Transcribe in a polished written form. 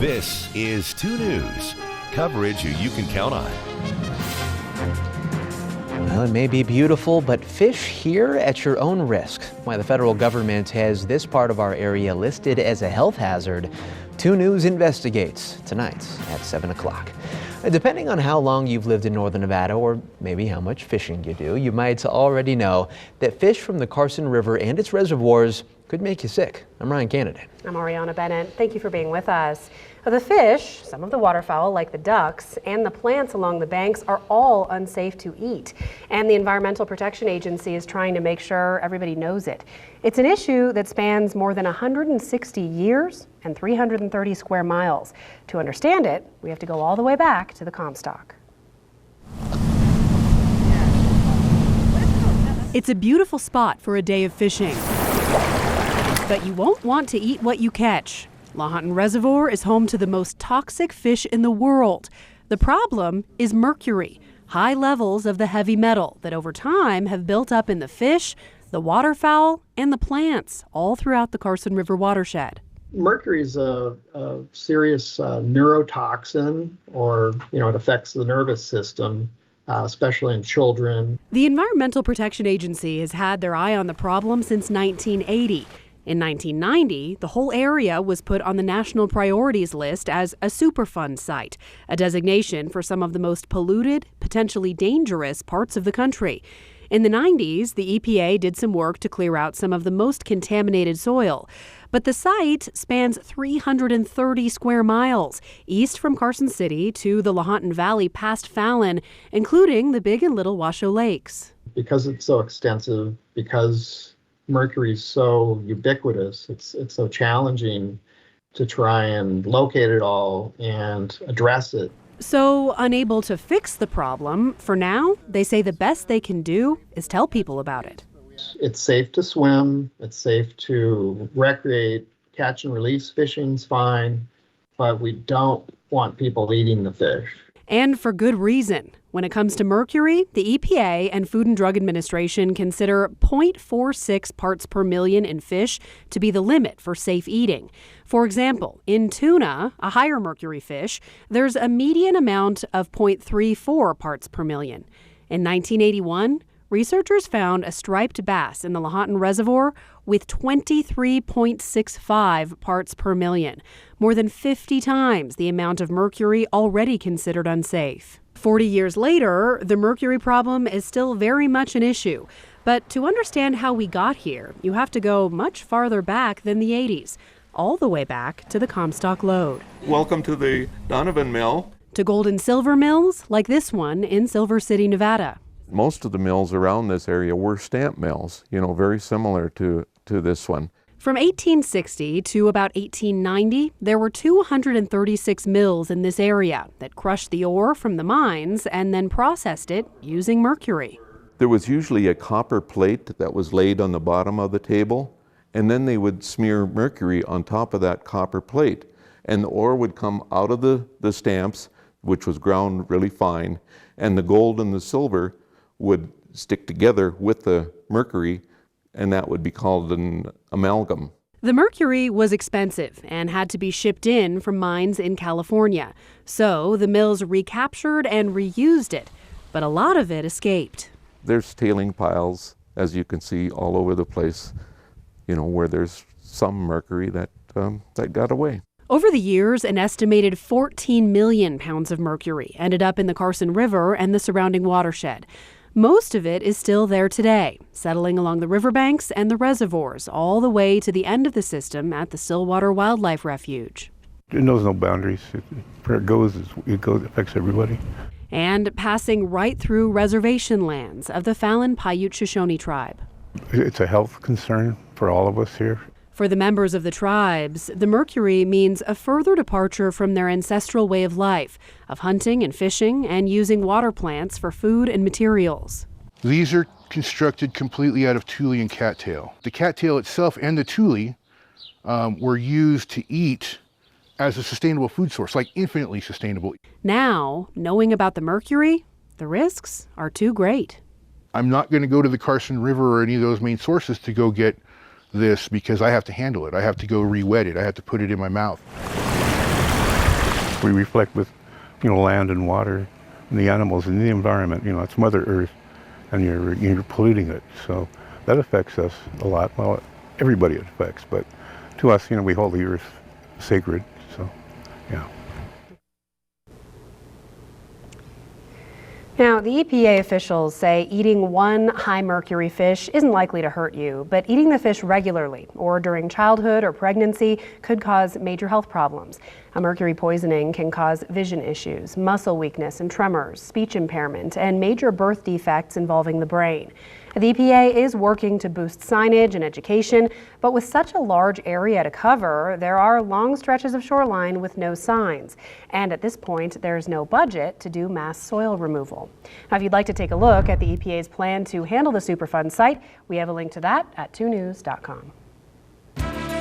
This is 2 News, coverage you can count on. Well, it may be beautiful, but fish here at your own risk. Why the federal government has this part of our area listed as a health hazard. 2 News investigates tonight at 7 o'clock. Depending on how long you've lived in northern Nevada, or maybe how much fishing you do, you might already know that fish from the Carson River and its reservoirs could make you sick. I'm Ryan Kennedy. I'm Ariana Bennett. Thank you for being with us. The fish, some of the waterfowl like the ducks, and the plants along the banks are all unsafe to eat. And the Environmental Protection Agency is trying to make sure everybody knows it. It's an issue that spans more than 160 years and 330 square miles. To understand it, we have to go all the way back to the Comstock. It's a beautiful spot for a day of fishing. But you won't want to eat what you catch. Lahontan Reservoir is home to the most toxic fish in the world. The problem is mercury, high levels of the heavy metal that over time have built up in the fish, the waterfowl, and the plants all throughout the Carson River watershed. Mercury is a serious neurotoxin, or it affects the nervous system, especially in children. The Environmental Protection Agency has had their eye on the problem since 1980. In 1990, the whole area was put on the National Priorities List as a superfund site, a designation for some of the most polluted, potentially dangerous parts of the country. In the 90s, the EPA did some work to clear out some of the most contaminated soil. But the site spans 330 square miles, east from Carson City to the Lahontan Valley past Fallon, including the Big and Little Washoe Lakes. Because it's so extensive, because mercury is so ubiquitous, it's so challenging to try and locate it all and address it. So, unable to fix the problem, for now, they say the best they can do is tell people about it. It's safe to swim, it's safe to recreate, catch and release fishing's fine, but we don't want people eating the fish. And for good reason. When it comes to mercury, the EPA and Food and Drug Administration consider 0.46 parts per million in fish to be the limit for safe eating. For example, in tuna, a higher mercury fish, there's a median amount of 0.34 parts per million. In 1981, researchers found a striped bass in the Lahontan Reservoir with 23.65 parts per million, more than 50 times the amount of mercury already considered unsafe. 40 years later, the mercury problem is still very much an issue. But to understand how we got here, you have to go much farther back than the 80s, all the way back to the Comstock Lode. Welcome to the Donovan Mill. To gold and silver mills like this one in Silver City, Nevada. Most of the mills around this area were stamp mills, very similar to this one. From 1860 to about 1890, there were 236 mills in this area that crushed the ore from the mines and then processed it using mercury. There was usually a copper plate that was laid on the bottom of the table, and then they would smear mercury on top of that copper plate. And the ore would come out of the stamps, which was ground really fine, and the gold and the silver would stick together with the mercury, and that would be called an amalgam. The mercury was expensive and had to be shipped in from mines in California. So the mills recaptured and reused it, but a lot of it escaped. There's tailing piles, as you can see, all over the place, where there's some mercury that got away. Over the years, an estimated 14 million pounds of mercury ended up in the Carson River and the surrounding watershed. Most of it is still there today, settling along the riverbanks and the reservoirs all the way to the end of the system at the Stillwater Wildlife Refuge. It knows no boundaries. Where it goes, it affects everybody. And passing right through reservation lands of the Fallon Paiute Shoshone tribe. It's a health concern for all of us here. For the members of the tribes, the mercury means a further departure from their ancestral way of life, of hunting and fishing and using water plants for food and materials. These are constructed completely out of tule and cattail. The cattail itself and the tule were used to eat as a sustainable food source, like infinitely sustainable. Now, knowing about the mercury, the risks are too great. I'm not going to go to the Carson River or any of those main sources to go get this because I have to handle it. I have to go re-wet it. I have to put it in my mouth. we reflect with, land and water and the animals and the environment. It's Mother Earth, and you're polluting it. So that affects us a lot. Well, everybody it affects, but to us, we hold the earth sacred. So, yeah. Now, the EPA officials say eating one high mercury fish isn't likely to hurt you, but eating the fish regularly or during childhood or pregnancy could cause major health problems. A mercury poisoning can cause vision issues, muscle weakness and tremors, speech impairment, and major birth defects involving the brain. The EPA is working to boost signage and education, but with such a large area to cover, there are long stretches of shoreline with no signs. And at this point, there's no budget to do mass soil removal. Now, if you'd like to take a look at the EPA's plan to handle the Superfund site, we have a link to that at 2news.com.